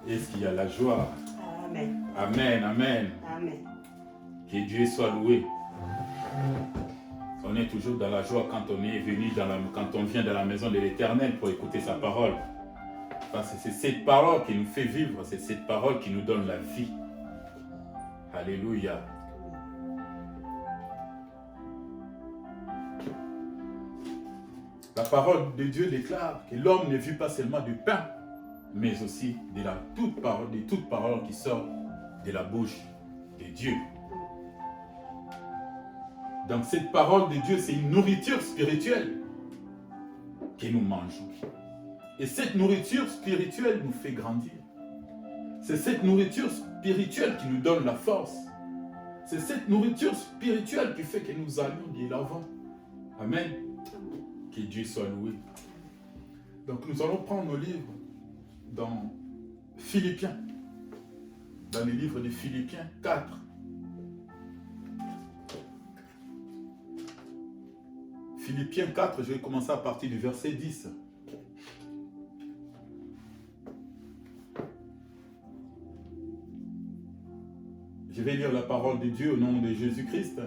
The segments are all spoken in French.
Est-ce qu'il y a la joie? Amen. Amen, amen. Amen. Que Dieu soit loué. On est toujours dans la joie quand on est venu, quand on vient dans la maison de l'Éternel pour écouter sa parole. Parce que c'est cette parole qui nous fait vivre, c'est cette parole qui nous donne la vie. Alléluia. La parole de Dieu déclare que l'homme ne vit pas seulement du pain, mais aussi de toute parole qui sort de la bouche de Dieu. Donc cette parole de Dieu, c'est une nourriture spirituelle que nous mangeons. Et cette nourriture spirituelle nous fait grandir. C'est cette nourriture spirituelle qui nous donne la force. C'est cette nourriture spirituelle qui fait que nous allions de l'avant. Amen. Que Dieu soit loué. Donc nous allons prendre nos livres dans Philippiens. Dans le livre de Philippiens 4. Philippiens 4, je vais commencer à partir du verset 10. Je vais lire la parole de Dieu au nom de Jésus-Christ.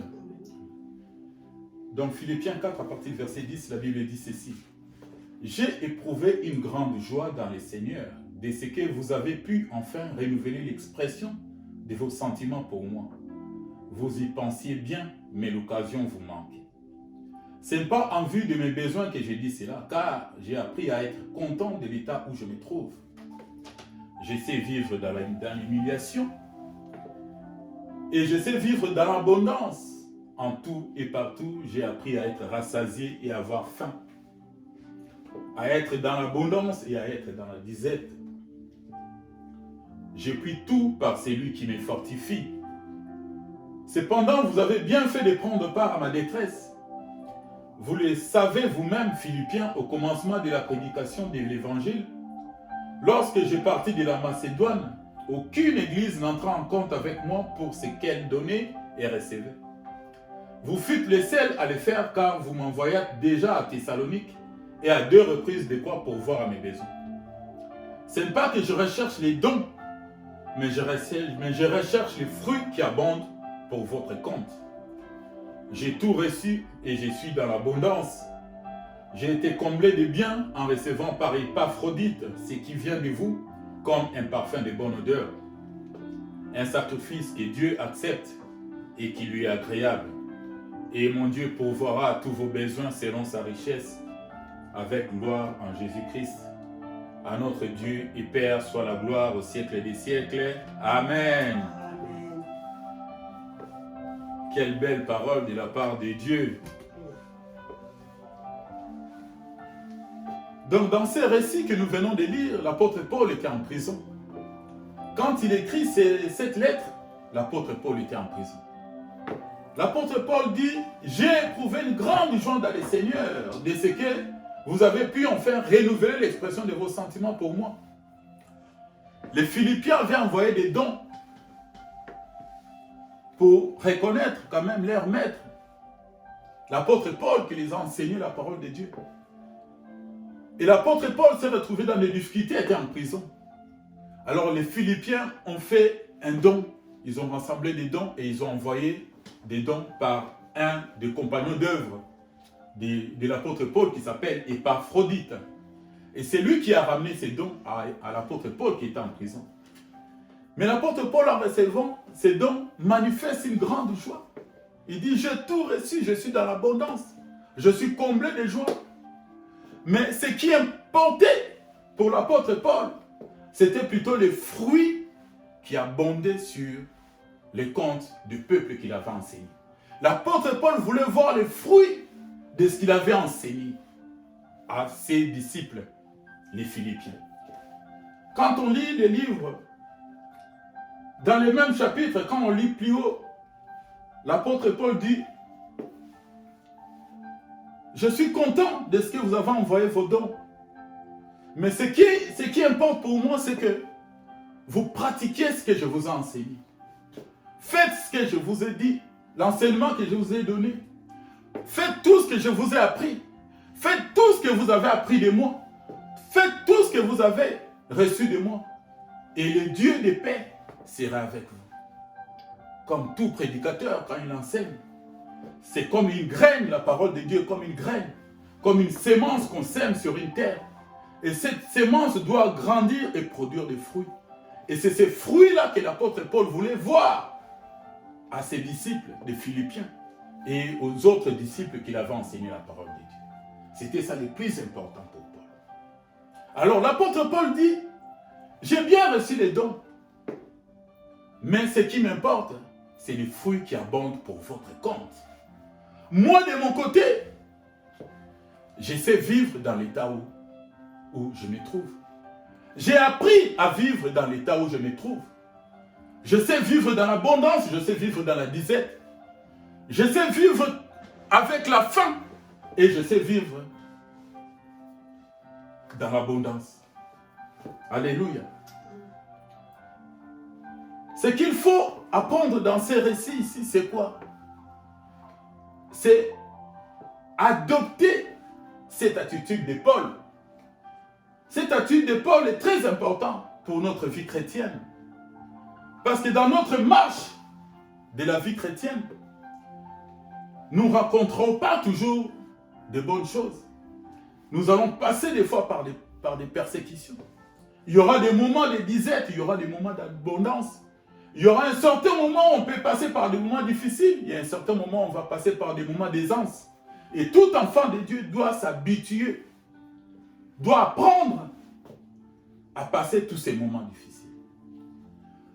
Dans Philippiens 4, à partir du verset 10, la Bible dit ceci. « J'ai éprouvé une grande joie dans le Seigneur, de ce que vous avez pu enfin renouveler l'expression de vos sentiments pour moi. Vous y pensiez bien, mais l'occasion vous manque. Ce n'est pas en vue de mes besoins que je dis cela, car j'ai appris à être content de l'état où je me trouve. Je sais vivre dans l'humiliation et je sais vivre dans l'abondance. En tout et partout, j'ai appris à être rassasié et à avoir faim, à être dans l'abondance et à être dans la disette. Je puis tout par celui qui me fortifie. Cependant, vous avez bien fait de prendre part à ma détresse. Vous le savez vous-même, Philippiens, au commencement de la prédication de l'Évangile, lorsque je partis de la Macédoine, aucune église n'entra en compte avec moi pour ce qu'elle donnait et recevait. Vous fûtes les seuls à le faire car vous m'envoyâtes déjà à Thessalonique et à 2 reprises de quoi pourvoir à mes besoins. Ce n'est pas que je recherche les dons, mais je recherche les fruits qui abondent pour votre compte. J'ai tout reçu et je suis dans l'abondance. J'ai été comblé de biens en recevant par Épaphrodite ce qui vient de vous comme un parfum de bonne odeur. Un sacrifice que Dieu accepte et qui lui est agréable. Et mon Dieu pourvoira à tous vos besoins selon sa richesse, avec gloire en Jésus-Christ. À notre Dieu et Père soit la gloire au siècle des siècles. Amen. Amen. Quelle belle parole de la part de Dieu. Donc dans ces récits que nous venons de lire, l'apôtre Paul était en prison. Quand il écrit cette lettre, l'apôtre Paul était en prison. L'apôtre Paul dit, j'ai éprouvé une grande joie dans le Seigneur de ce que vous avez pu enfin renouveler l'expression de vos sentiments pour moi. Les Philippiens avaient envoyé des dons pour reconnaître quand même leur maître, l'apôtre Paul qui les a enseigné la parole de Dieu. Et l'apôtre Paul s'est retrouvé dans des difficultés, était en prison. Alors les Philippiens ont fait un don, ils ont rassemblé des dons et ils ont envoyé des dons par un des compagnons d'œuvre de l'apôtre Paul qui s'appelle Épaphrodite. Et c'est lui qui a ramené ces dons à l'apôtre Paul qui était en prison. Mais l'apôtre Paul, en recevant ces dons, manifeste une grande joie. Il dit, j'ai tout reçu, je suis dans l'abondance, je suis comblé de joie. Mais ce qui importait pour l'apôtre Paul, c'était plutôt les fruits qui abondaient sur les comptes du peuple qu'il avait enseigné. L'apôtre Paul voulait voir les fruits de ce qu'il avait enseigné à ses disciples, les Philippiens. Quand on lit les livres, dans les mêmes chapitres, quand on lit plus haut, l'apôtre Paul dit, je suis content de ce que vous avez envoyé vos dons. Mais ce qui importe pour moi, c'est que vous pratiquiez ce que je vous ai enseigné. Faites ce que je vous ai dit, l'enseignement que je vous ai donné. Faites tout ce que je vous ai appris. Faites tout ce que vous avez appris de moi. Faites tout ce que vous avez reçu de moi. Et le Dieu de paix sera avec vous. Comme tout prédicateur, quand il enseigne, c'est comme une graine, la parole de Dieu, comme une graine, comme une sémence qu'on sème sur une terre. Et cette sémence doit grandir et produire des fruits. Et c'est ces fruits-là que l'apôtre Paul voulait voir à ses disciples des Philippiens et aux autres disciples qu'il avait enseigné la parole de Dieu. C'était ça le plus important pour Paul. Alors l'apôtre Paul dit, j'ai bien reçu les dons, mais ce qui m'importe, c'est les fruits qui abondent pour votre compte. Moi, de mon côté, j'essaie de vivre dans l'état où je me trouve. J'ai appris à vivre dans l'état où je me trouve. Je sais vivre dans l'abondance, je sais vivre dans la disette. Je sais vivre avec la faim et je sais vivre dans l'abondance. Alléluia. Ce qu'il faut apprendre dans ces récits ici, c'est quoi? C'est adopter cette attitude de Paul. Cette attitude de Paul est très importante pour notre vie chrétienne. Parce que dans notre marche de la vie chrétienne, nous ne rencontrons pas toujours de bonnes choses. Nous allons passer des fois par des persécutions. Il y aura des moments de disette, il y aura des moments d'abondance. Il y aura un certain moment où on peut passer par des moments difficiles. Il y a un certain moment où on va passer par des moments d'aisance. Et tout enfant de Dieu doit s'habituer, doit apprendre à passer tous ces moments difficiles.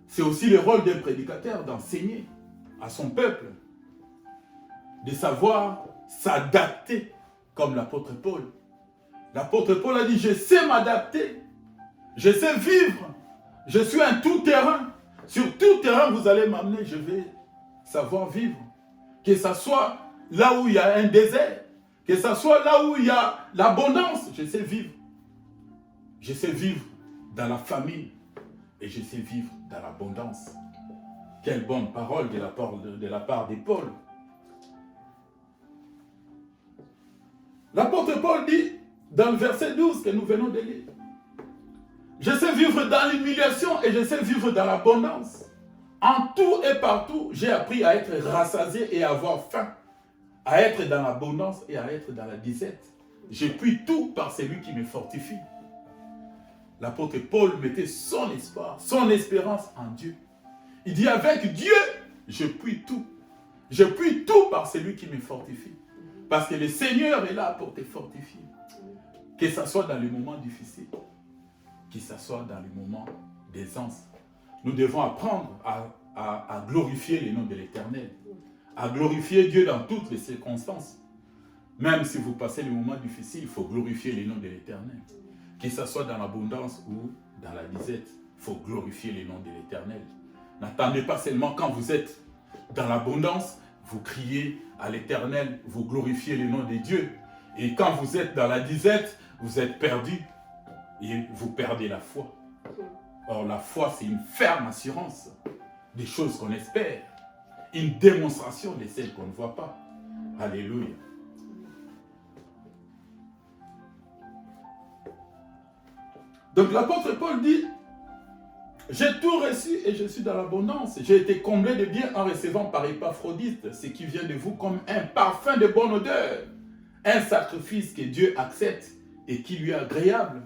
C'est aussi le rôle d'un prédicateur d'enseigner à son peuple, de savoir s'adapter comme l'apôtre Paul. L'apôtre Paul a dit, je sais m'adapter, je sais vivre, je suis un tout-terrain. Sur tout terrain, vous allez m'amener, je vais savoir vivre. Que ce soit là où il y a un désert, que ce soit là où il y a l'abondance, je sais vivre. Je sais vivre dans la famille et je sais vivre dans l'abondance. Quelle bonne parole de la part de Paul. L'apôtre Paul dit, dans le verset 12 que nous venons de lire, je sais vivre dans l'humiliation et je sais vivre dans l'abondance. En tout et partout, j'ai appris à être rassasié et à avoir faim, à être dans l'abondance et à être dans la disette. Je puis tout par celui qui me fortifie. L'apôtre Paul mettait son espoir, son espérance en Dieu. Il dit, avec Dieu, je puis tout. Je puis tout par celui qui me fortifie. Parce que le Seigneur est là pour te fortifier. Que ce soit dans les moments difficiles, que ce soit dans les moments d'aisance. Nous devons apprendre à glorifier le nom de l'Éternel. À glorifier Dieu dans toutes les circonstances. Même si vous passez les moments difficiles, il faut glorifier le nom de l'Éternel. Que ce soit dans l'abondance ou dans la disette, il faut glorifier le nom de l'Éternel. N'attendez pas seulement quand vous êtes dans l'abondance, vous criez à l'Éternel, vous glorifiez le nom de Dieu. Et quand vous êtes dans la disette, vous êtes perdu et vous perdez la foi. Or, la foi, c'est une ferme assurance des choses qu'on espère. Une démonstration de celles qu'on ne voit pas. Alléluia. Donc l'apôtre Paul dit, j'ai tout reçu et je suis dans l'abondance. J'ai été comblé de biens en recevant par Épaphrodite, ce qui vient de vous comme un parfum de bonne odeur, un sacrifice que Dieu accepte et qui lui est agréable.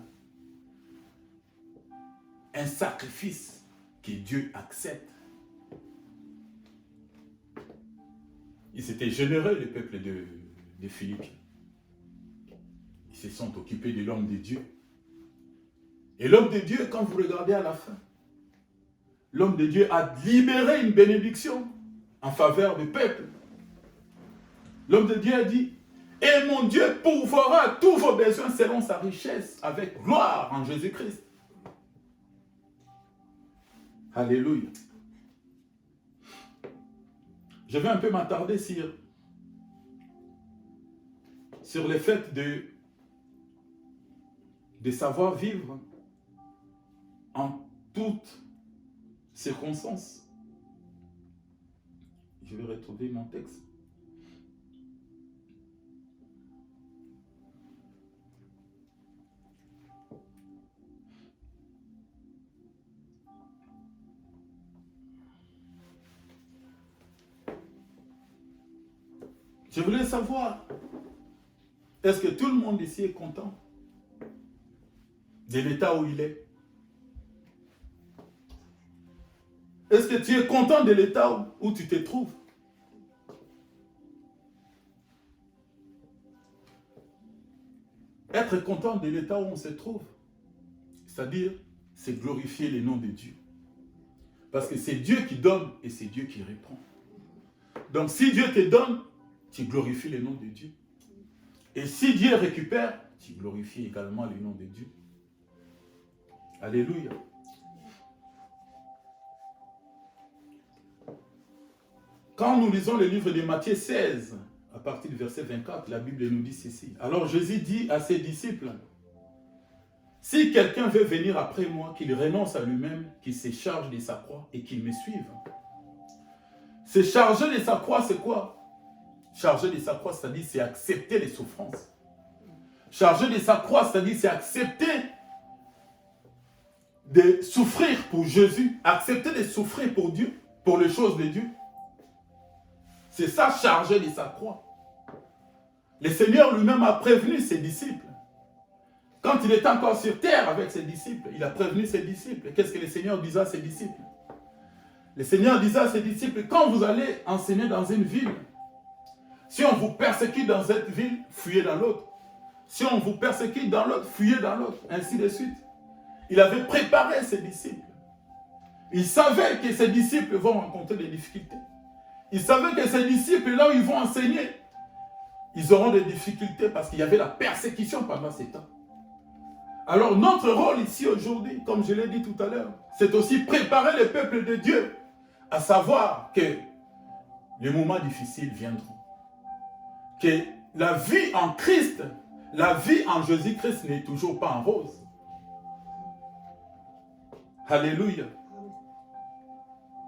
Un sacrifice que Dieu accepte. Ils étaient généreux, le peuple de Philippe. Ils se sont occupés de l'homme de Dieu. Et l'homme de Dieu, quand vous regardez à la fin, l'homme de Dieu a libéré une bénédiction en faveur du peuple. L'homme de Dieu a dit, et mon Dieu pourvoira tous vos besoins selon sa richesse, avec gloire en Jésus-Christ. Alléluia. Je vais un peu m'attarder sur le fait de savoir vivre en toutes circonstances. Je vais retrouver mon texte. Je voulais savoir, est-ce que tout le monde ici est content de l'état où il est? Est-ce que tu es content de l'état où tu te trouves? Être content de l'état où on se trouve, c'est-à-dire, c'est glorifier le nom de Dieu. Parce que c'est Dieu qui donne et c'est Dieu qui répond. Donc si Dieu te donne, tu glorifies le nom de Dieu. Et si Dieu récupère, tu glorifies également le nom de Dieu. Alléluia. Quand nous lisons le livre de Matthieu 16, à partir du verset 24, la Bible nous dit ceci. Alors Jésus dit à ses disciples, « Si quelqu'un veut venir après moi, qu'il renonce à lui-même, qu'il se charge de sa croix et qu'il me suive. » Se charger de sa croix, c'est quoi? Charger de sa croix, c'est-à-dire c'est accepter les souffrances. Charger de sa croix, c'est-à-dire c'est accepter de souffrir pour Jésus, accepter de souffrir pour Dieu, pour les choses de Dieu. C'est ça, charger de sa croix. Le Seigneur lui-même a prévenu ses disciples. Quand il était encore sur terre avec ses disciples, il a prévenu ses disciples. Qu'est-ce que le Seigneur disait à ses disciples? Le Seigneur disait à ses disciples, quand vous allez enseigner dans une ville, si on vous persécute dans cette ville, fuyez dans l'autre. Si on vous persécute dans l'autre, fuyez dans l'autre, ainsi de suite. Il avait préparé ses disciples. Il savait que ses disciples vont rencontrer des difficultés. Il savait que ses disciples, là où ils vont enseigner, ils auront des difficultés parce qu'il y avait la persécution pendant ces temps. Alors notre rôle ici aujourd'hui, comme je l'ai dit tout à l'heure, c'est aussi préparer le peuple de Dieu à savoir que les moments difficiles viendront. Que la vie en Christ, la vie en Jésus-Christ n'est toujours pas en rose. Alléluia.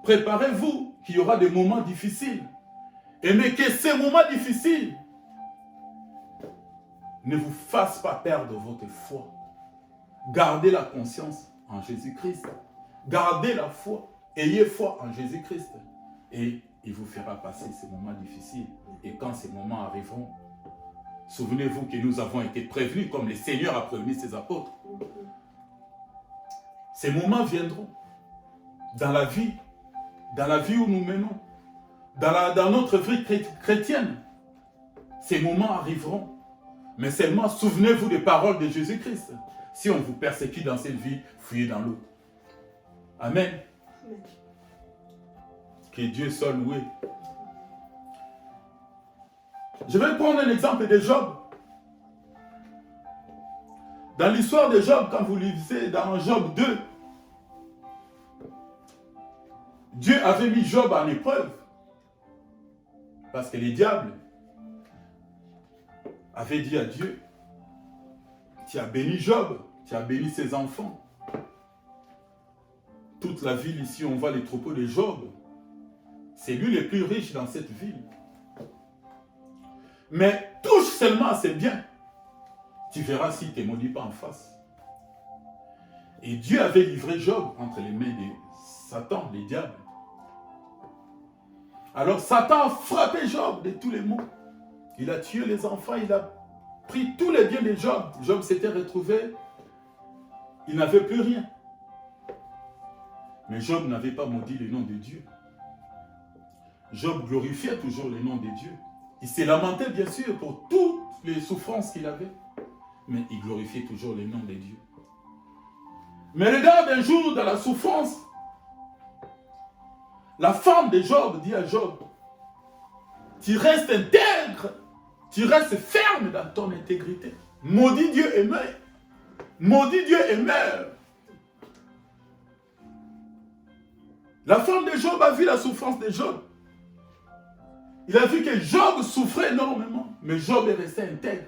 Préparez-vous qu'il y aura des moments difficiles. Mais que ces moments difficiles ne vous fassent pas perdre votre foi. Gardez la conscience en Jésus-Christ. Gardez la foi. Ayez foi en Jésus-Christ. Et il vous fera passer ces moments difficiles. Et quand ces moments arriveront, souvenez-vous que nous avons été prévenus comme le Seigneur a prévenu ses apôtres. Ces moments viendront dans la vie où nous menons, dans notre vie chrétienne. Ces moments arriveront. Mais seulement souvenez-vous des paroles de Jésus-Christ. Si on vous persécute dans cette vie, fuyez dans l'autre. Amen. Que Dieu soit loué. Je vais prendre un exemple de Job. Dans l'histoire de Job, quand vous lisez dans Job 2, Dieu avait mis Job en épreuve. Parce que les diables avaient dit à Dieu, tu as béni Job, tu as béni ses enfants. Toute la ville ici, on voit les troupeaux de Job. C'est lui le plus riche dans cette ville. Mais touche seulement à ses biens. Tu verras s'il ne te maudit pas en face. Et Dieu avait livré Job entre les mains de Satan, les diables. Alors Satan a frappé Job de tous les maux. Il a tué les enfants, il a pris tous les biens de Job. Job s'était retrouvé, il n'avait plus rien. Mais Job n'avait pas maudit le nom de Dieu. Job glorifiait toujours le nom de Dieu. Il s'est lamenté bien sûr pour toutes les souffrances qu'il avait. Mais il glorifiait toujours le nom de Dieu. Mais regarde un jour dans la souffrance, la femme de Job dit à Job, tu restes intègre, tu restes ferme dans ton intégrité. Maudit Dieu et meurs. Maudit Dieu et meurs. La femme de Job a vu la souffrance de Job. Il a vu que Job souffrait énormément, mais Job est resté intègre.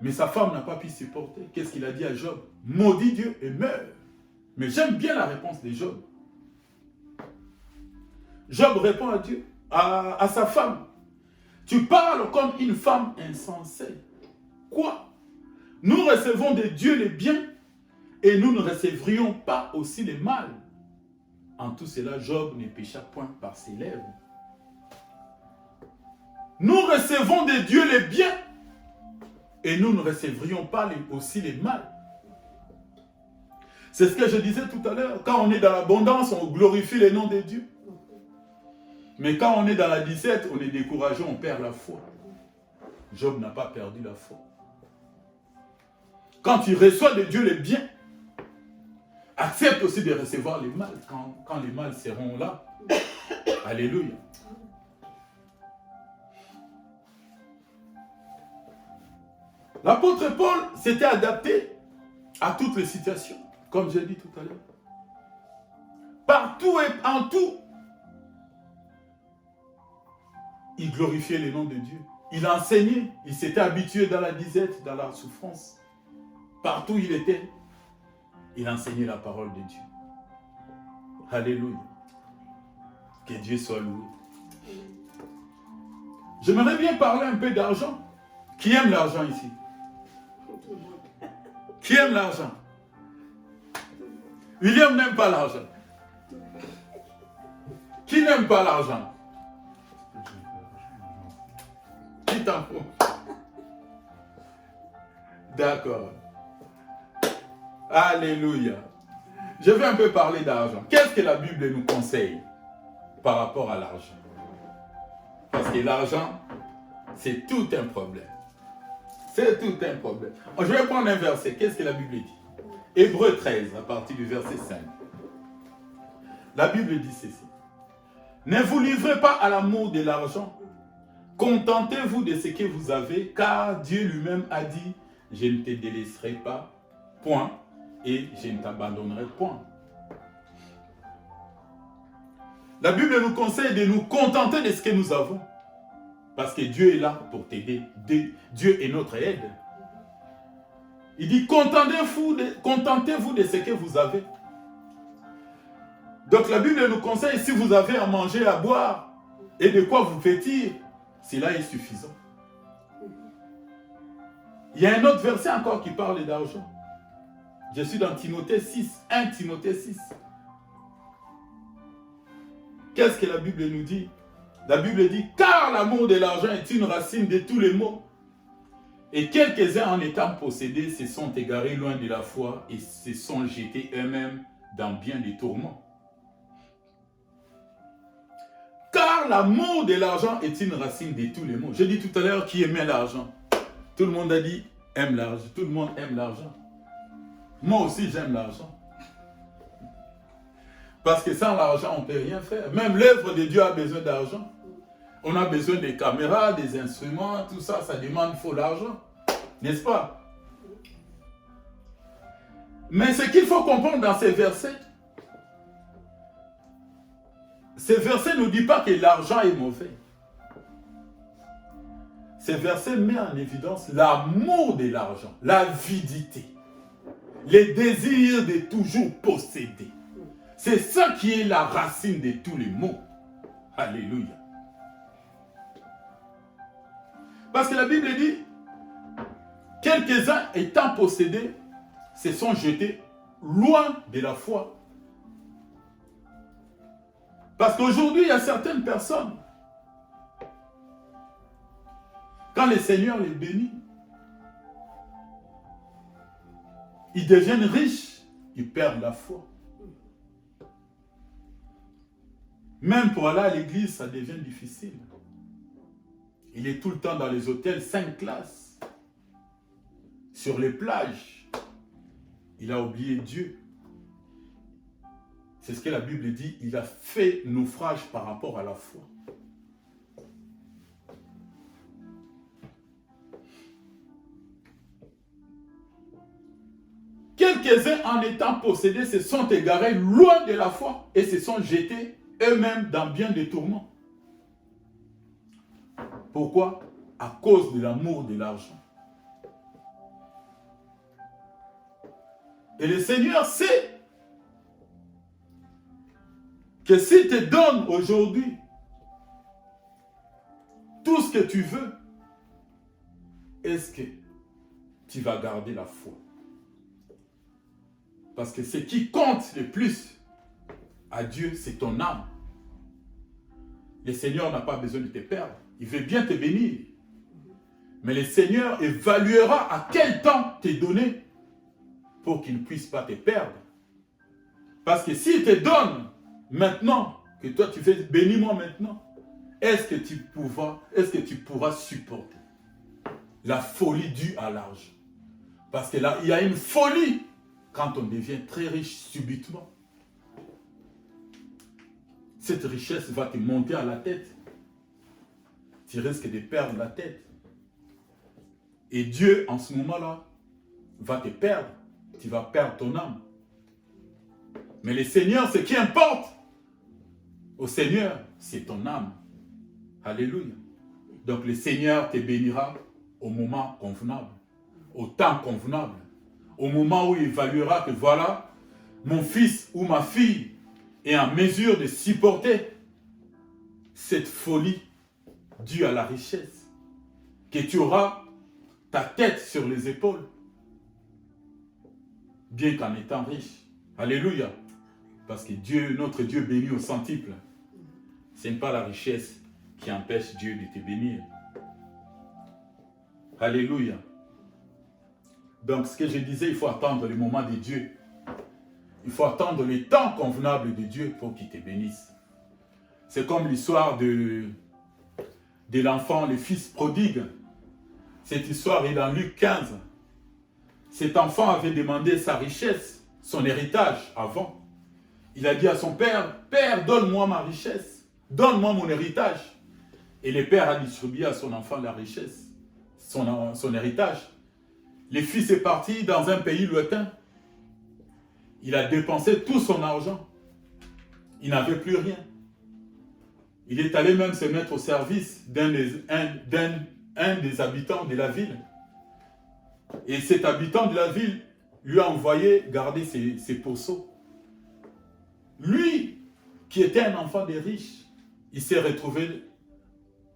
Mais sa femme n'a pas pu supporter. Qu'est-ce qu'il a dit à Job? Maudit Dieu et meurt. Mais j'aime bien la réponse de Job. Job répond à Dieu, à sa femme. Tu parles comme une femme insensée. Quoi? Nous recevons de Dieu les biens et nous ne recevrions pas aussi les mal. En tout cela, Job ne pécha point par ses lèvres. nous recevons de Dieu les biens et nous ne recevrions pas aussi les mal. C'est ce que je disais tout à l'heure. Quand on est dans l'abondance, on glorifie le nom de Dieu. Mais quand on est dans la disette, on est découragé, on perd la foi. Job n'a pas perdu la foi. Quand il reçoit de Dieu les biens, accepte aussi de recevoir les mal quand les mal seront là. Alléluia. L'apôtre Paul s'était adapté à toutes les situations, comme j'ai dit tout à l'heure. Partout et en tout, il glorifiait le nom de Dieu. Il enseignait, il s'était habitué dans la disette, dans la souffrance. Partout où il était, il enseignait la parole de Dieu. Alléluia. Que Dieu soit loué. J'aimerais bien parler un peu d'argent. Qui aime l'argent ici? Qui aime l'argent? William n'aime pas l'argent. Qui n'aime pas l'argent? Qui t'en faut? D'accord. Alléluia. Je vais un peu parler d'argent. Qu'est-ce que la Bible nous conseille par rapport à l'argent? Parce que l'argent, c'est tout un problème. C'est tout un problème. Je vais prendre un verset. Qu'est-ce que la Bible dit? Hébreux 13, à partir du verset 5. La Bible dit ceci. Ne vous livrez pas à l'amour de l'argent. Contentez-vous de ce que vous avez, car Dieu lui-même a dit, je ne te délaisserai pas, point, et je ne t'abandonnerai point. La Bible nous conseille de nous contenter de ce que nous avons. Parce que Dieu est là pour t'aider. Dieu est notre aide. Il dit, contentez-vous de ce que vous avez. Donc la Bible nous conseille, si vous avez à manger, à boire, et de quoi vous vêtir, cela est suffisant. Il y a un autre verset encore qui parle d'argent. Je suis dans Timothée 6, 1 Timothée 6. Qu'est-ce que la Bible nous dit? La Bible dit, car l'amour de l'argent est une racine de tous les maux. Et quelques-uns en étant possédés se sont égarés loin de la foi et se sont jetés eux-mêmes dans bien des tourments. Car l'amour de l'argent est une racine de tous les maux. Je dis tout à l'heure qui aimait l'argent. Tout le monde a dit aime l'argent. Tout le monde aime l'argent. Moi aussi j'aime l'argent. Parce que sans l'argent on ne peut rien faire. Même l'œuvre de Dieu a besoin d'argent. On a besoin des caméras, des instruments, tout ça, ça demande, il faut l'argent. N'est-ce pas? Mais ce qu'il faut comprendre dans ces versets ne nous disent pas que l'argent est mauvais. Ces versets mettent en évidence l'amour de l'argent, l'avidité, les désirs de toujours posséder. C'est ça qui est la racine de tous les maux. Alléluia. Parce que la Bible dit, quelques-uns étant possédés, se sont jetés loin de la foi. Parce qu'aujourd'hui, il y a certaines personnes, quand le Seigneur les bénit, ils deviennent riches, ils perdent la foi. Même pour aller à l'église, ça devient difficile. Il est tout le temps dans les hôtels 5 classes. Sur les plages. Il a oublié Dieu. C'est ce que la Bible dit. Il a fait naufrage par rapport à la foi. Quelques-uns en étant possédés se sont égarés loin de la foi et se sont jetés eux-mêmes dans bien des tourments. Pourquoi? À cause de l'amour de l'argent. Et le Seigneur sait que s'il te donne aujourd'hui tout ce que tu veux, est-ce que tu vas garder la foi? Parce que ce qui compte le plus à Dieu, c'est ton âme. Le Seigneur n'a pas besoin de te perdre. Il veut bien te bénir. Mais le Seigneur évaluera à quel temps t'es donné pour qu'il ne puisse pas te perdre. Parce que s'il te donne maintenant, que toi tu fais bénis-moi maintenant, est-ce que tu pourras supporter la folie due à l'argent? Parce que là, il y a une folie quand on devient très riche subitement. Cette richesse va te monter à la tête. Tu risques de perdre la tête. Et Dieu, en ce moment-là, va te perdre. Tu vas perdre ton âme. Mais le Seigneur, ce qui importe au Seigneur, c'est ton âme. Alléluia. Donc le Seigneur te bénira au moment convenable, au temps convenable, au moment où il évaluera que voilà, mon fils ou ma fille est en mesure de supporter cette folie due à la richesse, que tu auras ta tête sur les épaules, bien qu'en étant riche. Alléluia. Parce que Dieu, notre Dieu bénit au centuple. Ce n'est pas la richesse qui empêche Dieu de te bénir. Alléluia. Donc ce que je disais, il faut attendre le moment de Dieu. Il faut attendre le temps convenable de Dieu pour qu'il te bénisse. C'est comme l'histoire de l'enfant, le fils prodigue. Cette histoire est dans Luc 15. Cet enfant avait demandé sa richesse, son héritage avant. Il a dit à son père, « Père, donne-moi ma richesse, donne-moi mon héritage. » Et le père a distribué à son enfant la richesse, son héritage. Le fils est parti dans un pays lointain. Il a dépensé tout son argent. Il n'avait plus rien. Il est allé même se mettre au service d'un des habitants de la ville. Et cet habitant de la ville lui a envoyé garder ses pourceaux. Lui, qui était un enfant des riches, il s'est retrouvé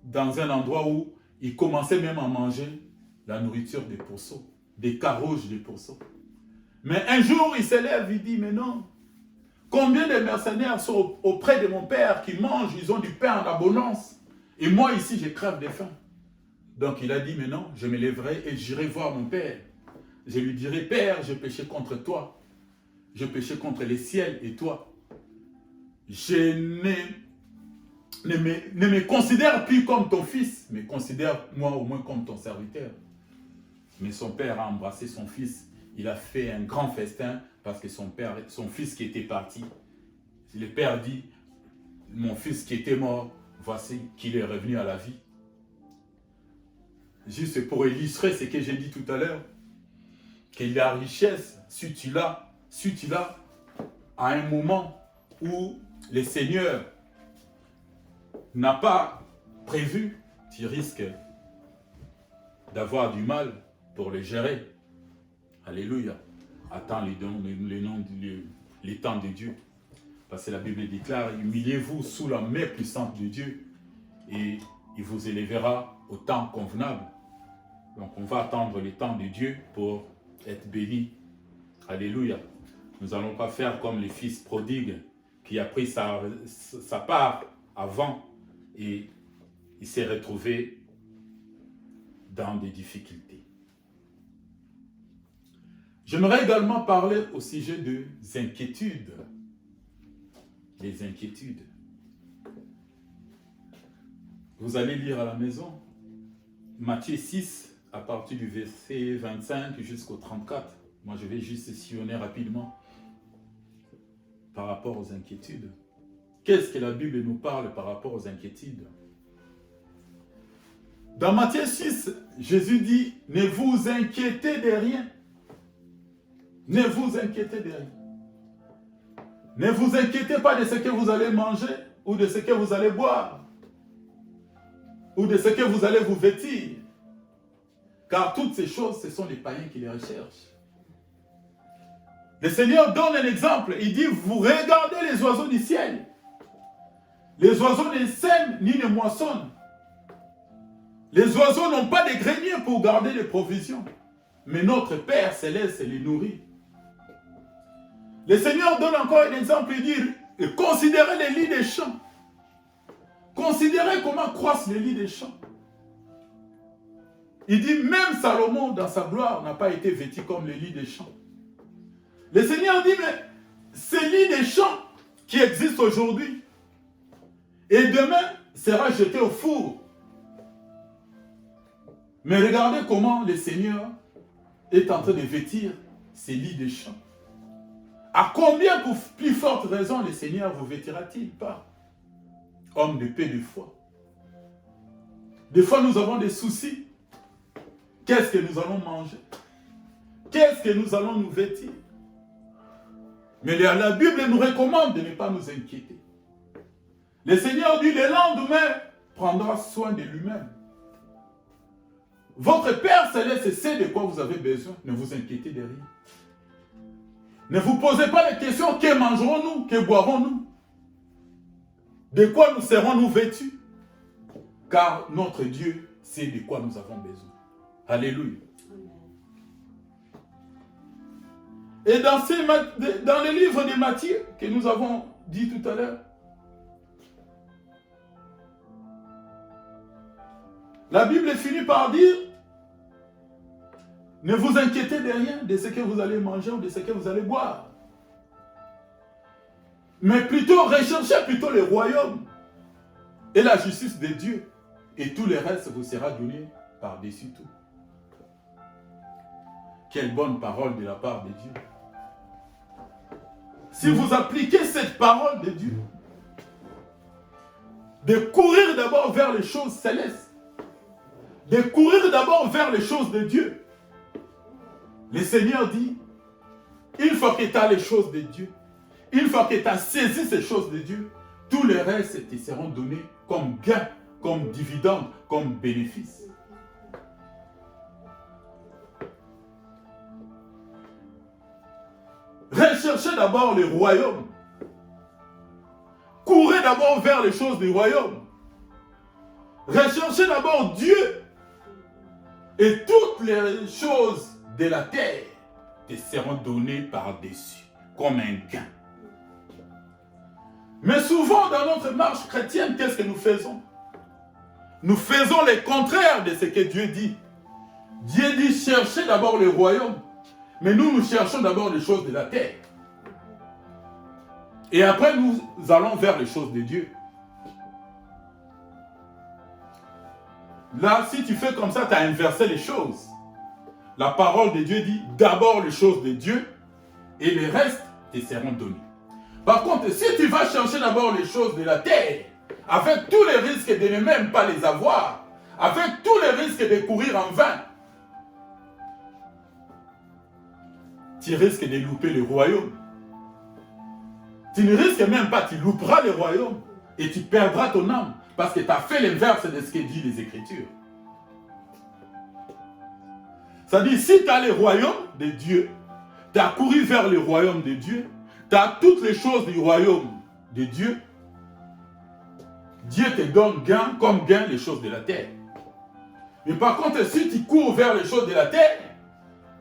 dans un endroit où il commençait même à manger la nourriture des pourceaux, des carouges des pourceaux. Mais un jour, il s'élève, il dit, mais non, combien de mercenaires sont auprès de mon père qui mangent, ils ont du pain en abondance, et moi ici, je crève de faim. Donc il a dit, mais non, je me lèverai et j'irai voir mon père. Je lui dirai, Père, j'ai péché contre toi, j'ai péché contre les ciels et toi. Je ne me considère plus comme ton fils, mais considère-moi au moins comme ton serviteur. Mais son père a embrassé son fils. Il a fait un grand festin parce que son fils qui était parti, le père dit, mon fils qui était mort, voici qu'il est revenu à la vie. Juste pour illustrer ce que j'ai dit tout à l'heure, que la richesse, si tu l'as à un moment où le Seigneur n'a pas prévu, tu risques d'avoir du mal pour le gérer. Alléluia. Attends les temps de Dieu. Parce que la Bible déclare, humiliez-vous sous la main puissante de Dieu et il vous élèvera au temps convenable. Donc on va attendre le temps de Dieu pour être béni. Alléluia. Nous n'allons pas faire comme les fils prodigues qui a pris sa part avant et il s'est retrouvé dans des difficultés. J'aimerais également parler au sujet des inquiétudes. Les inquiétudes. Vous allez lire à la maison Matthieu 6, à partir du verset 25 jusqu'au 34. Moi, je vais juste sillonner rapidement par rapport aux inquiétudes. Qu'est-ce que la Bible nous parle par rapport aux inquiétudes? Dans Matthieu 6, Jésus dit, ne vous inquiétez de rien. Ne vous inquiétez de rien. Ne vous inquiétez pas de ce que vous allez manger, ou de ce que vous allez boire, ou de ce que vous allez vous vêtir. Car toutes ces choses, ce sont les païens qui les recherchent. Le Seigneur donne un exemple. Il dit, vous regardez les oiseaux du ciel. Les oiseaux ne sèment ni ne moissonnent. Les oiseaux n'ont pas de grenier pour garder les provisions. Mais notre Père Céleste les nourrit. Le Seigneur donne encore un exemple. Il dit, considérez les lits des champs. Considérez comment croissent les lits des champs. Il dit, même Salomon, dans sa gloire, n'a pas été vêtu comme les lits des champs. Le Seigneur dit, mais ces lits des champs qui existent aujourd'hui, et demain sera jeté au four. Mais regardez comment le Seigneur est en train de vêtir ces lits des champs. À combien, pour plus forte raison, le Seigneur vous vêtira-t-il pas? Homme de paix, de foi. Des fois, nous avons des soucis. Qu'est-ce que nous allons manger? Qu'est-ce que nous allons nous vêtir? Mais la Bible nous recommande de ne pas nous inquiéter. Le Seigneur dit, le lendemain prendra soin de lui-même. Votre Père Céleste sait de quoi vous avez besoin. Ne vous inquiétez de rien. Ne vous posez pas les questions, que mangerons-nous, que boirons-nous? De quoi nous serons-nous vêtus? Car notre Dieu sait de quoi nous avons besoin. Alléluia. Et dans le livre de Matthieu, que nous avons dit tout à l'heure, la Bible finit par dire, ne vous inquiétez de rien, de ce que vous allez manger ou de ce que vous allez boire. Mais plutôt, recherchez plutôt le royaume et la justice de Dieu. Et tout le reste vous sera donné par-dessus tout. Quelle bonne parole de la part de Dieu. Si vous appliquez cette parole de Dieu, de courir d'abord vers les choses célestes, de courir d'abord vers les choses de Dieu, le Seigneur dit, une fois que tu as les choses de Dieu, une fois que tu as saisi ces choses de Dieu, tous les restes te seront donnés comme gain, comme dividende, comme bénéfice. Recherchez d'abord le royaume. Courez d'abord vers les choses du royaume. Recherchez d'abord Dieu. Et toutes les choses de la terre te seront données par-dessus, comme un gain. Mais souvent dans notre marche chrétienne, qu'est-ce que nous faisons? Nous faisons le contraire de ce que Dieu dit. Dieu dit, cherchez d'abord le royaume. Mais nous cherchons d'abord les choses de la terre. Et après, nous allons vers les choses de Dieu. Là, si tu fais comme ça, tu as inversé les choses. La parole de Dieu dit d'abord les choses de Dieu et les restes te seront donnés. Par contre, si tu vas chercher d'abord les choses de la terre, avec tous les risques de ne même pas les avoir, avec tous les risques de courir en vain, tu risques de louper le royaume. Tu ne risques même pas, tu louperas le royaume et tu perdras ton âme parce que tu as fait l'inverse de ce que disent les Écritures. C'est-à-dire, si tu as le royaume de Dieu, tu as couru vers le royaume de Dieu, tu as toutes les choses du royaume de Dieu, Dieu te donne gain comme gain les choses de la terre. Mais par contre, si tu cours vers les choses de la terre,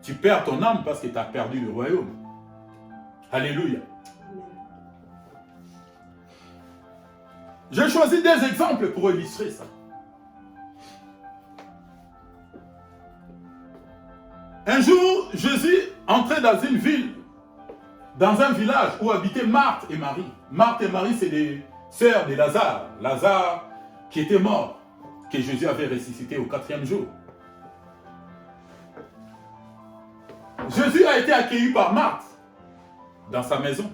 tu perds ton âme parce que tu as perdu le royaume. Alléluia. J'ai choisi des exemples pour illustrer ça. Un jour, Jésus entrait dans une ville, dans un village où habitaient Marthe et Marie. Marthe et Marie, c'est des sœurs de Lazare. Lazare qui était mort, que Jésus avait ressuscité au 4e jour. Jésus a été accueilli par Marthe dans sa maison.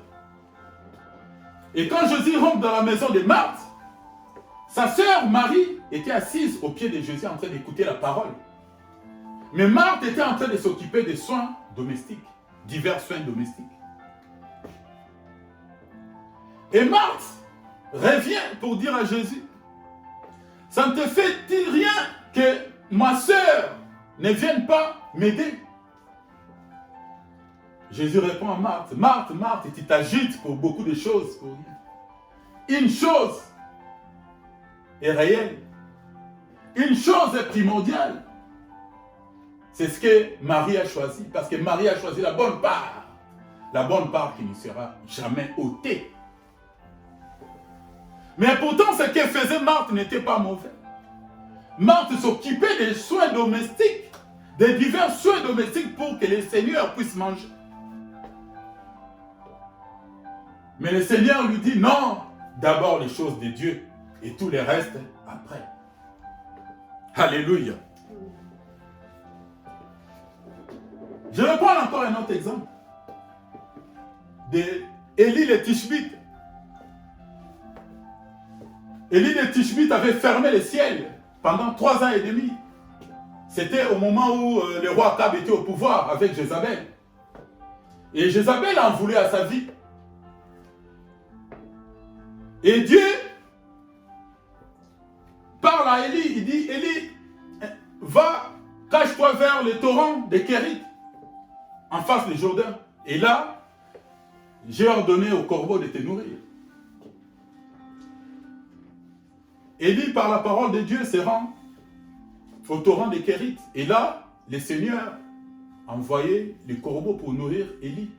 Et quand Jésus rentre dans la maison de Marthe, sa sœur Marie était assise au pied de Jésus en train d'écouter la parole. Mais Marthe était en train de s'occuper des soins domestiques, divers soins domestiques. Et Marthe revient pour dire à Jésus, ça ne te fait-il rien que ma sœur ne vienne pas m'aider? Jésus répond à Marthe, Marthe, Marthe, tu t'agites pour beaucoup de choses. Pour rien. Une chose est réelle. Une chose est primordiale. C'est ce que Marie a choisi. Parce que Marie a choisi la bonne part. La bonne part qui ne sera jamais ôtée. Mais pourtant, ce que faisait Marthe n'était pas mauvais. Marthe s'occupait des soins domestiques, des divers soins domestiques pour que les seigneurs puissent manger. Mais le Seigneur lui dit non, d'abord les choses de Dieu et tout le reste après. Alléluia. Je vais prendre encore un autre exemple. Élie le Tishbite. Élie le Tishbite avait fermé le ciel pendant 3 ans et demi. C'était au moment où le roi Akab était au pouvoir avec Jézabel. Et Jézabel en voulait à sa vie. Et Dieu parle à Élie, il dit, Élie, va, cache-toi vers le torrent de Kérit, en face du Jourdain. Et là, j'ai ordonné au corbeau de te nourrir. Élie, par la parole de Dieu, se rend au torrent de Kérit. Et là, le Seigneur envoyait les corbeaux pour nourrir Élie.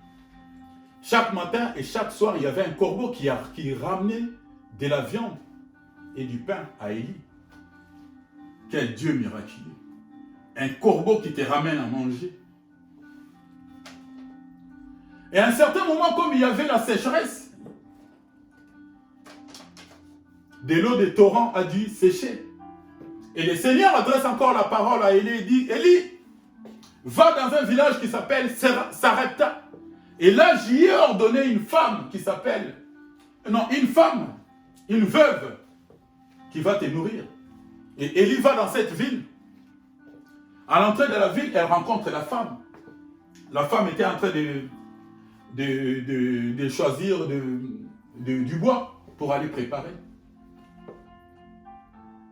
Chaque matin et chaque soir, il y avait un corbeau qui ramenait de la viande et du pain à Élie. Quel Dieu miraculeux. Un corbeau qui te ramène à manger. Et à un certain moment, comme il y avait la sécheresse, de l'eau des torrents a dû sécher. Et le Seigneur adresse encore la parole à Élie et dit, Élie, va dans un village qui s'appelle Sarepta. Et là, j'y ai ordonné une femme qui s'appelle... Non, une veuve, qui va te nourrir. Et Élie va dans cette ville. À l'entrée de la ville, elle rencontre la femme. La femme était en train de choisir du bois pour aller préparer.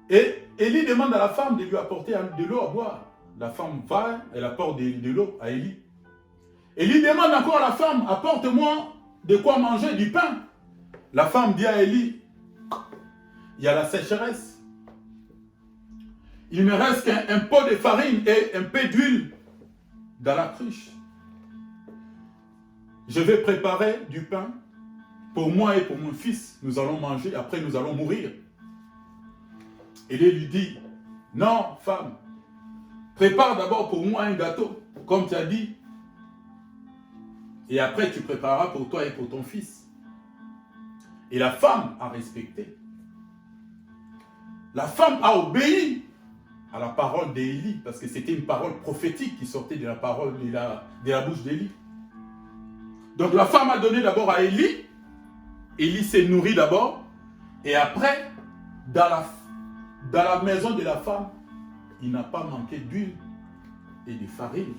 Et Élie demande à la femme de lui apporter de l'eau à boire. La femme va, elle apporte de l'eau à Élie. Élie demande encore à la femme, apporte-moi de quoi manger, du pain. La femme dit à Élie, il y a la sécheresse. Il me reste qu'un pot de farine et un peu d'huile dans la cruche. Je vais préparer du pain pour moi et pour mon fils. Nous allons manger, après nous allons mourir. Élie lui dit, non, femme, prépare d'abord pour moi un gâteau, comme tu as dit. Et après, tu prépareras pour toi et pour ton fils. Et la femme a respecté. La femme a obéi à la parole d'Élie, parce que c'était une parole prophétique qui sortait de la parole de la bouche d'Élie. Donc la femme a donné d'abord à Élie. Élie s'est nourri d'abord. Et après, dans la maison de la femme, il n'a pas manqué d'huile et de farine.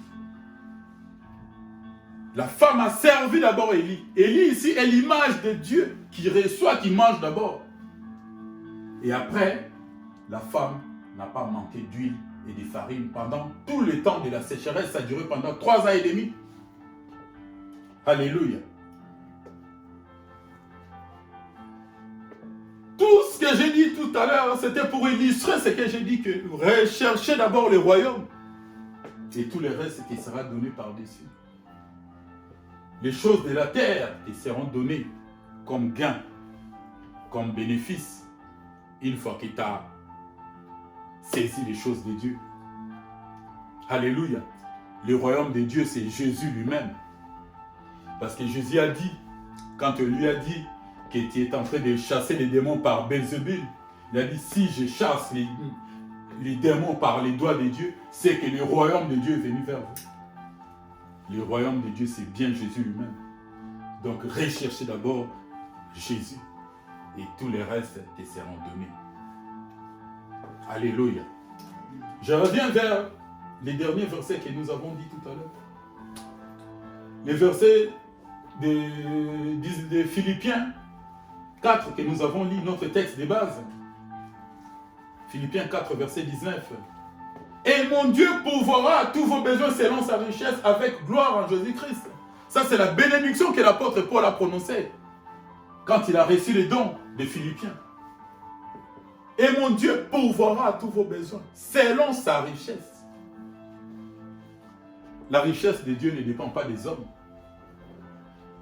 La femme a servi d'abord Élie. Élie ici est l'image de Dieu qui reçoit, qui mange d'abord. Et après, la femme n'a pas manqué d'huile et de farine pendant tout le temps de la sécheresse. Ça a duré pendant 3 ans et demi. Alléluia. Tout ce que j'ai dit tout à l'heure, c'était pour illustrer ce que j'ai dit, que recherchez d'abord le royaume et tout le reste qui sera donné par-dessus. Les choses de la terre qui seront données comme gain, comme bénéfice, une fois que tu as saisi les choses de Dieu. Alléluia. Le royaume de Dieu, c'est Jésus lui-même. Parce que Jésus a dit, quand il lui a dit qu'il était en train de chasser les démons par Belzébul, il a dit, si je chasse les démons par les doigts de Dieu, c'est que le royaume de Dieu est venu vers vous. Le royaume de Dieu, c'est bien Jésus lui-même. Donc, recherchez d'abord Jésus. Et tous les restes te seront donnés. Alléluia. Je reviens vers les derniers versets que nous avons dit tout à l'heure. Les versets de Philippiens 4 que nous avons lu, notre texte de base. Philippiens 4, verset 19. Et mon Dieu pourvoira à tous vos besoins selon sa richesse avec gloire en Jésus-Christ. Ça, c'est la bénédiction que l'apôtre Paul a prononcée quand il a reçu les dons des Philippiens. Et mon Dieu pourvoira à tous vos besoins selon sa richesse. La richesse de Dieu ne dépend pas des hommes.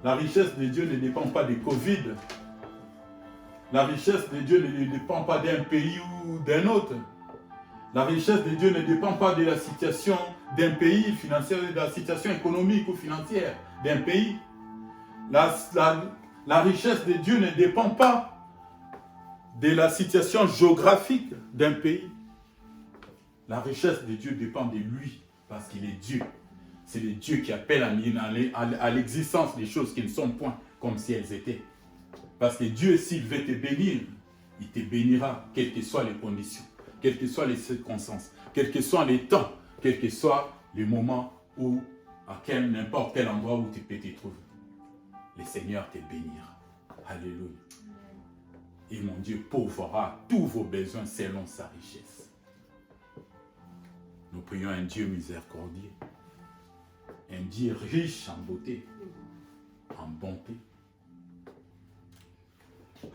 La richesse de Dieu ne dépend pas des Covid. La richesse de Dieu ne dépend pas d'un pays ou d'un autre. La richesse de Dieu ne dépend pas de la situation d'un pays financier, de la situation économique ou financière d'un pays. La richesse de Dieu ne dépend pas de la situation géographique d'un pays. La richesse de Dieu dépend de lui, parce qu'il est Dieu. C'est le Dieu qui appelle à l'existence des choses qui ne sont point comme si elles étaient. Parce que Dieu, s'il veut te bénir, il te bénira, quelles que soient les conditions, quelles que soient les circonstances, quels que soient les temps, quel que soit le moment où, n'importe quel endroit où tu peux te trouver. Le Seigneur te bénira. Alléluia. Et mon Dieu pourvoira tous vos besoins selon sa richesse. Nous prions un Dieu miséricordieux, un Dieu riche en beauté, en bonté.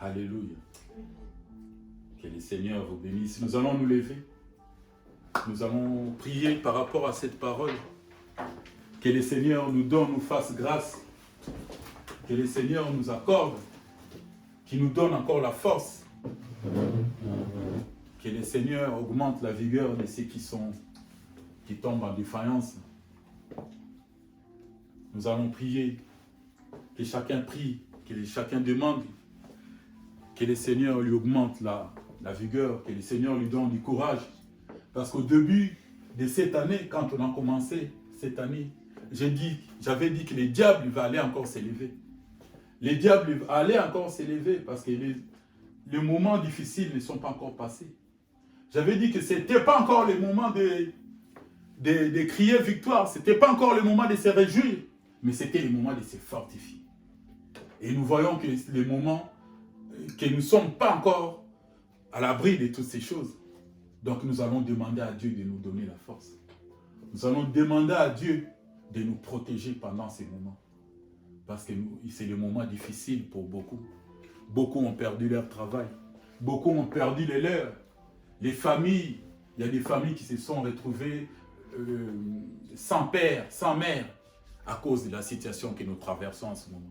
Alléluia. Que le Seigneur vous bénisse. Nous allons nous lever. Nous allons prier par rapport à cette parole. Que le Seigneur nous donne, nous fasse grâce. Que le Seigneur nous accorde, qu'il nous donne encore la force. Que le Seigneur augmente la vigueur de ceux qui tombent en défaillance. Nous allons prier. Que chacun prie, que chacun demande. Que le Seigneur lui augmente la vigueur, que le Seigneur lui donne du courage. Parce qu'au début de cette année, quand on a commencé cette année, j'avais dit que les diables allaient encore s'élever. Les diables allaient encore s'élever parce que les moments difficiles ne sont pas encore passés. J'avais dit que ce n'était pas encore le moment de crier victoire, ce n'était pas encore le moment de se réjouir, mais c'était le moment de se fortifier. Et nous voyons que les moments que nous ne sommes pas encore à l'abri de toutes ces choses. Donc nous allons demander à Dieu de nous donner la force. Nous allons demander à Dieu de nous protéger pendant ces moments. Parce que c'est le moment difficile pour beaucoup. Beaucoup ont perdu leur travail. Beaucoup ont perdu les leurs. Les familles, il y a des familles qui se sont retrouvées sans père, sans mère, à cause de la situation que nous traversons en ce moment.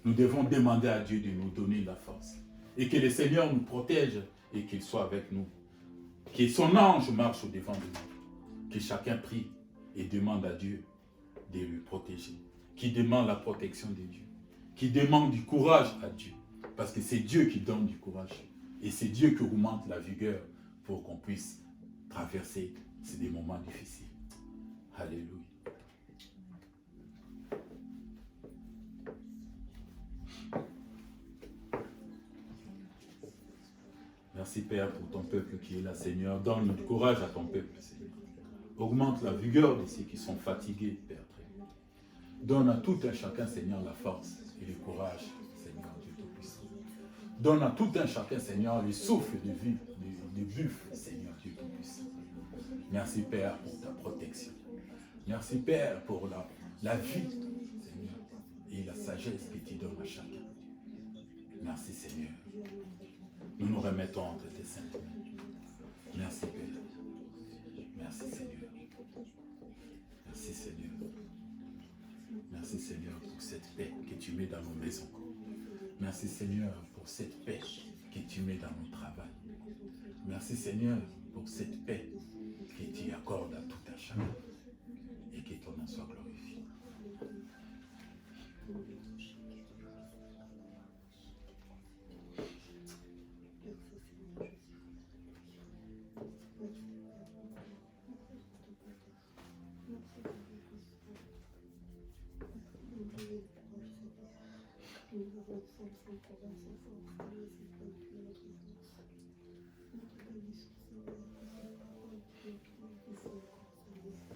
Nous devons demander à Dieu de nous donner la force. Et que le Seigneur nous protège et qu'il soit avec nous. Que son ange marche au-devant de nous. Que chacun prie et demande à Dieu de lui protéger. Qui demande la protection de Dieu. Qui demande du courage à Dieu. Parce que c'est Dieu qui donne du courage. Et c'est Dieu qui augmente la vigueur pour qu'on puisse traverser des moments difficiles. Alléluia. Merci Père pour ton peuple qui est là, Seigneur. Donne du courage à ton peuple, Seigneur. Augmente la vigueur de ceux qui sont fatigués, Père. Donne à tout un chacun, Seigneur, la force et le courage, Seigneur Dieu Tout-Puissant. Donne à tout un chacun, Seigneur, le souffle de vie, de buffle, Seigneur Dieu Tout-Puissant. Merci Père pour ta protection. Merci Père pour la vie, Seigneur, et la sagesse que tu donnes à chacun. Merci Seigneur. Nous nous remettons entre tes saintes mains. Merci Père. Merci Seigneur. Merci Seigneur. Merci Seigneur pour cette paix que tu mets dans nos maisons. Merci Seigneur pour cette paix que tu mets dans nos travail. Merci Seigneur pour cette paix que tu accordes à tout un chacun et que ton nom soit glorifié.